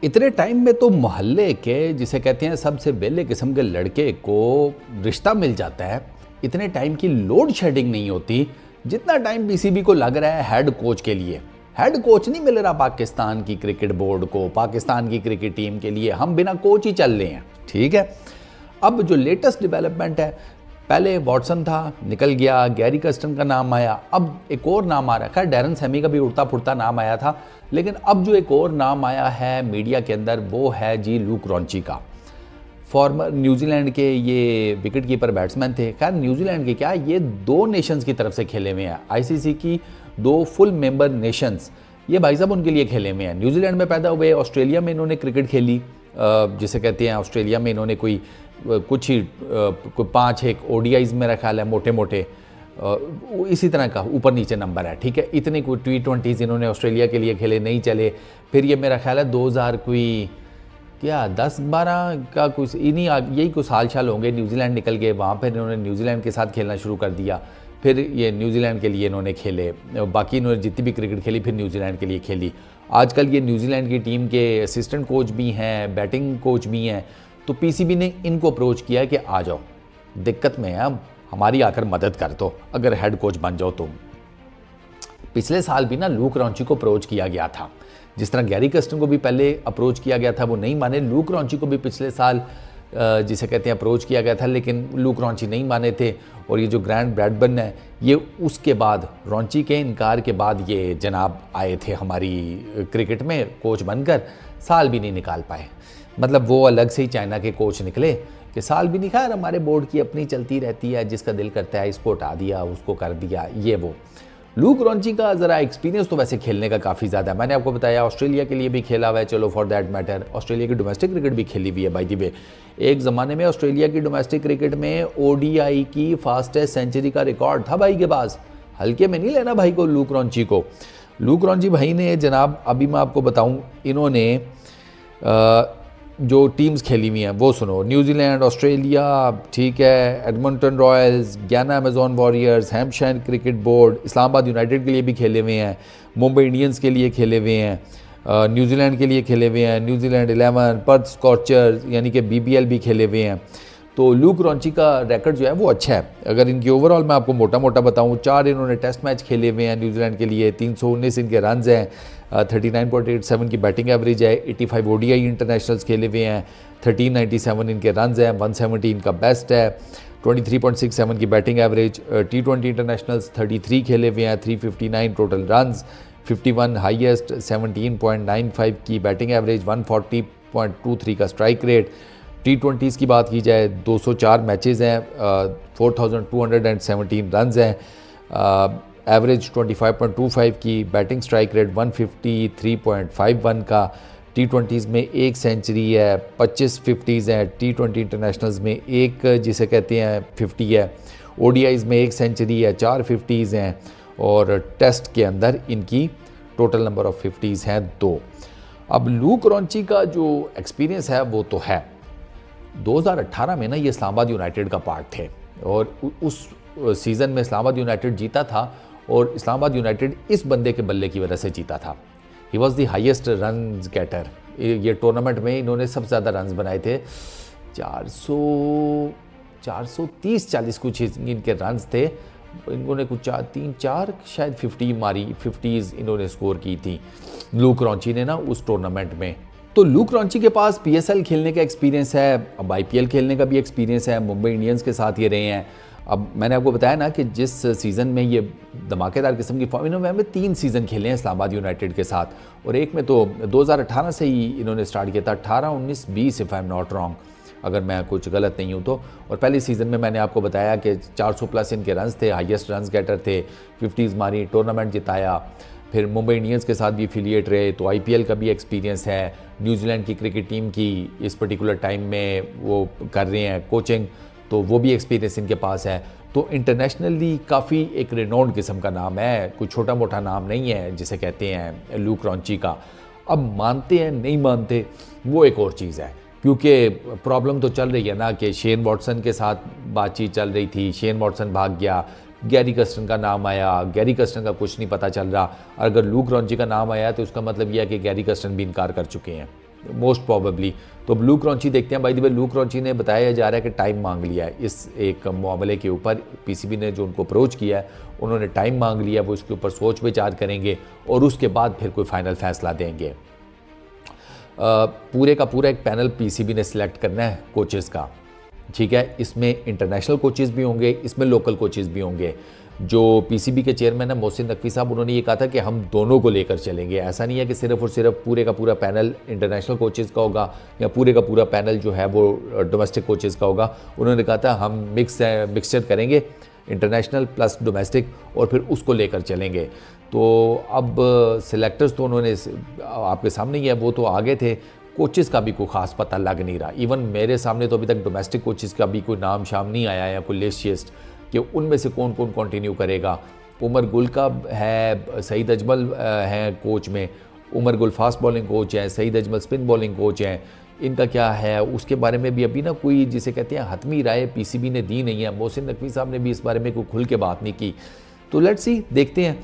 इतने टाइम में तो मोहल्ले के जिसे कहते हैं सबसे बेले किस्म के लड़के को रिश्ता मिल जाता है। इतने टाइम की लोड शेडिंग नहीं होती जितना टाइम पीसीबी को लग रहा है हेड कोच के लिए। हेड कोच नहीं मिल रहा पाकिस्तान की क्रिकेट बोर्ड को, पाकिस्तान की क्रिकेट टीम के लिए। हम बिना कोच ही चल रहे हैं, ठीक है। अब जो लेटेस्ट डेवलपमेंट है, पहले वॉटसन था, निकल गया, गैरी कर्स्टन का नाम आया, अब एक और नाम आ रखा है। डैरन सैमी का भी उड़ता फुड़ता नाम आया था, लेकिन अब जो एक और नाम आया है मीडिया के अंदर वो है जी लूक रॉन्ची का। फॉर्मर न्यूजीलैंड के ये विकेट कीपर बैट्समैन थे। खैर न्यूजीलैंड के क्या, ये 2 नेशंस की तरफ से खेले हुए हैं, आईसीसी की 2 फुल मेंबर नेशंस, ये भाई साहब उनके लिए खेले हुए हैं। न्यूजीलैंड में पैदा हुए, ऑस्ट्रेलिया में इन्होंने क्रिकेट खेली, जिसे कहते हैं ऑस्ट्रेलिया में इन्होंने कोई 5-1 ओडीआईज मेरा ख्याल है, मोटे मोटे इसी तरह का ऊपर नीचे नंबर है, ठीक है। इतने कोई T20s इन्होंने ऑस्ट्रेलिया के लिए खेले, नहीं चले। फिर ये मेरा ख्याल है 2000 कोई क्या 10-12 का कुछ यही कुछ साल होंगे, न्यूजीलैंड निकल गए, वहाँ पर इन्होंने न्यूजीलैंड के साथ खेलना शुरू कर दिया। फिर ये न्यूजीलैंड के लिए इन्होंने खेले, बाकी इन्होंने जितनी भी क्रिकेट खेली फिर न्यूजीलैंड के लिए खेली। आजकल ये न्यूजीलैंड की टीम के असिस्टेंट कोच भी हैं, बैटिंग कोच भी हैं। तो पीसीबी ने इनको अप्रोच किया कि आ जाओ, दिक्कत में है, अब हमारी आकर मदद कर दो, अगर हेड कोच बन जाओ तुम। पिछले साल भी ना लूक रॉन्ची को अप्रोच किया गया था, जिस तरह गैरी कर्स्टन को भी पहले अप्रोच किया गया था, वो नहीं माने। लूक रॉन्ची को भी पिछले साल जिसे कहते हैं अप्रोच किया गया था, लेकिन लूक रॉन्ची नहीं माने थे। और ये जो ग्रैंड ब्रैडबर्न है, ये उसके बाद रॉन्ची के इनकार के बाद ये जनाब आए थे हमारी क्रिकेट में कोच बनकर, साल भी नहीं निकाल पाए। मतलब वो अलग से ही चाइना के कोच निकले कि साल भी नहीं। खैर हमारे बोर्ड की अपनी चलती रहती है, जिसका दिल करता है इसको हटा दिया, उसको कर दिया, ये वो। लूक रॉन्ची का ज़रा एक्सपीरियंस तो वैसे खेलने का काफ़ी ज़्यादा है। मैंने आपको बताया ऑस्ट्रेलिया के लिए भी खेला हुआ है, चलो फॉर दैट मैटर ऑस्ट्रेलिया की डोमेस्टिक क्रिकेट भी खेली हुई है बाय द वे। एक ज़माने में ऑस्ट्रेलिया की डोमेस्टिक क्रिकेट में ओडीआई की फास्टेस्ट सेंचुरी का रिकॉर्ड था भाई के पास। हल्के में नहीं लेना भाई को, लूक रॉन्ची को। लूक रॉन्ची भाई ने जनाब, अभी मैं आपको बताऊँ, इन्होंने जो टीम्स खेली हुई हैं वो सुनो। न्यूजीलैंड, ऑस्ट्रेलिया, ठीक है, Edmonton Royals, Guyana Amazon warriors, Hampshire cricket board, Islamabad United के लिए भी खेले हुए हैं, मुंबई इंडियंस के लिए खेले हुए हैं, न्यूजीलैंड के लिए खेले हुए हैं, न्यूजीलैंड 11, पर्थ स्कॉर्चर्स यानी कि बीबीएल भी खेले हुए हैं। तो लूक रॉन्ची का रिकॉर्ड जो है वो अच्छा है। अगर इनकी ओवरऑल मैं आपको मोटा मोटा बताऊं, 4 इन्होंने टेस्ट मैच खेले हुए हैं न्यूजीलैंड के लिए, 319 इनके रन हैं, 39.87 की बैटिंग एवरेज है, 85 ओडीआई इंटरनेशनल्स खेले हुए हैं, 1397 इनके रन हैं, 170 इनका बेस्ट है, 23.67 की बैटिंग एवरेज। T20 इंटरनेशनल्स 33 खेले हुए हैं, 359 टोटल रन्स, 51 हाईएस्ट, 17.95 की बैटिंग एवरेज, 140.23 का स्ट्राइक रेट। T20s की बात की जाए 204 मैचेस हैं, 4217 रन्स हैं, एवरेज 25.25 की, बैटिंग स्ट्राइक रेट 153.51 का। T20s में 1 सेंचुरी है, 25 50s हैं, T20 इंटरनेशनल्स में 1 जिसे कहते हैं 50 है, ODIs में 1 सेंचुरी है, 4 50s हैं, और टेस्ट के अंदर इनकी टोटल नंबर ऑफ 50s हैं 2। अब लूक रॉन्ची का जो एक्सपीरियंस है वो तो है। 2018 में ना ये इस्लामाबाद यूनाइटेड का पार्ट थे, और उस सीज़न में इस्लामाबाद यूनाइटेड जीता था, और इस्लामाबाद यूनाइटेड इस बंदे के बल्ले की वजह से जीता था। He was the highest run getter. ये टूर्नामेंट में इन्होंने सबसे ज़्यादा रन्स बनाए थे, 430-40 कुछ इनके रन्स थे। इन्होंने कुछ 3-4 शायद 50 मारी, 50s इन्होंने स्कोर की थी लूक रॉन्ची ने ना उस टूर्नामेंट में। तो लूक रॉन्ची के पास PSL खेलने का एक्सपीरियंस है, अब IPL खेलने का भी एक्सपीरियंस है, मुंबई इंडियंस के साथ ये रहे हैं। अब मैंने आपको बताया ना कि जिस सीज़न में ये धमाकेदार किस्म की फॉर्म, इन्होंने 3 सीज़न खेले हैं इस्लामाबाद यूनाइटेड के साथ, और एक में तो 2018 से ही इन्होंने स्टार्ट किया था, 18, 19, 20 if I am not wrong, अगर मैं कुछ गलत नहीं हूँ तो। और पहले सीज़न में मैंने आपको बताया कि 400 प्लस इनके रन्स थे, हाईएस्ट रन्स गेटर थे, 50s मारी, टूर्नामेंट जिताया। फिर मुंबई इंडियंस के साथ भी एफिलिएट रहे, तो IPL का भी एक्सपीरियंस है। न्यूजीलैंड की क्रिकेट टीम की इस पर्टिकुलर टाइम में वो कर रहे हैं कोचिंग, तो वो भी एक्सपीरियंस इनके पास है। तो इंटरनेशनली काफ़ी एक रिनोन्ड किस्म का नाम है, कोई छोटा मोटा नाम नहीं है जिसे कहते हैं लूक रॉन्ची का। अब मानते हैं नहीं मानते वो एक और चीज़ है, क्योंकि प्रॉब्लम तो चल रही है ना कि शेन वॉटसन के साथ बातचीत चल रही थी, शेन वॉटसन भाग गया, गैरी कर्स्टन का नाम आया, गैरी कर्स्टन का कुछ नहीं पता चल रहा। अगर लूक रॉन्ची का नाम आया तो उसका मतलब यह है कि गैरी कर्स्टन भी इनकार कर चुके हैं। Most probably. तो ब्लू क्रॉन्ची देखते हैं। बाय द वे ब्लू क्रॉन्ची ने बताया जा रहा है कि टाइम मांग लिया है इस एक मामले के ऊपर। पीसीबी ने जो उनको अप्रोच किया है उन्होंने टाइम मांग लिया, वो इसके ऊपर सोच विचार करेंगे और उसके बाद फिर कोई फाइनल फैसला देंगे। पूरे का पूरा एक पैनल पीसीबी ने सिलेक्ट करना है कोचेस का, ठीक है। इसमें इंटरनेशनल कोचेस भी होंगे, इसमें लोकल कोचेस भी होंगे। जो पीसीबी के चेयरमैन है मोहसिन नकवी साहब, उन्होंने ये कहा था कि हम दोनों को लेकर चलेंगे। ऐसा नहीं है कि सिर्फ और सिर्फ पूरे का पूरा पैनल इंटरनेशनल कोचेस का होगा या पूरे का पूरा पैनल जो है वो डोमेस्टिक कोचेस का होगा। उन्होंने कहा था हम मिक्सचर करेंगे, इंटरनेशनल प्लस डोमेस्टिक, और फिर उसको लेकर चलेंगे। तो अब सिलेक्टर्स तो उन्होंने आपके सामने ही है, वो तो आगे थे। कोचेस का भी कोई ख़ास पता लग नहीं रहा। इवन मेरे सामने तो अभी तक डोमेस्टिक कोचेस का भी कोई नाम शाम नहीं आया या कोई लिस्ट कि उनमें से कौन कौन कंटिन्यू करेगा। उमर गुल का है, सईद अजमल हैं कोच में, Umar Gul fast bowling coach हैं, Saeed Ajmal spin bowling coach हैं। इनका क्या है उसके बारे में भी अभी ना कोई जिसे कहते हैं हतमी राय पीसीबी ने दी नहीं है। मोहसिन नकवी साहब ने भी इस बारे में कोई खुल के बात नहीं की। तो लेट्स सी, देखते हैं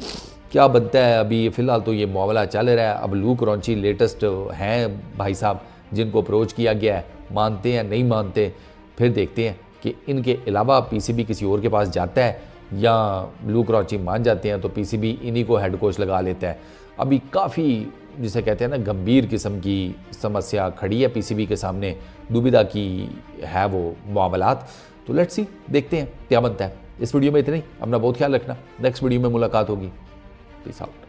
क्या बनता है। अभी फ़िलहाल तो ये मामला चल रहा है। अब लू क्रॉन्ची लेटेस्ट हैं भाई साहब जिनको अप्रोच किया गया है, मानते हैं नहीं मानते, फिर देखते हैं कि इनके अलावा पीसीबी किसी और के पास जाता है या लू क्रॉन्ची मान जाते हैं तो पीसीबी इन्हीं को हेड कोच लगा लेता है। अभी काफ़ी जिसे कहते हैं ना गंभीर किस्म की समस्या खड़ी है पीसीबी के सामने, दुविधा की है वो मामलात। तो लेट्स सी, देखते हैं क्या बनता है। इस वीडियो में इतना ही। अपना बहुत ख्याल रखना, नेक्स्ट वीडियो में मुलाकात होगी। Peace out.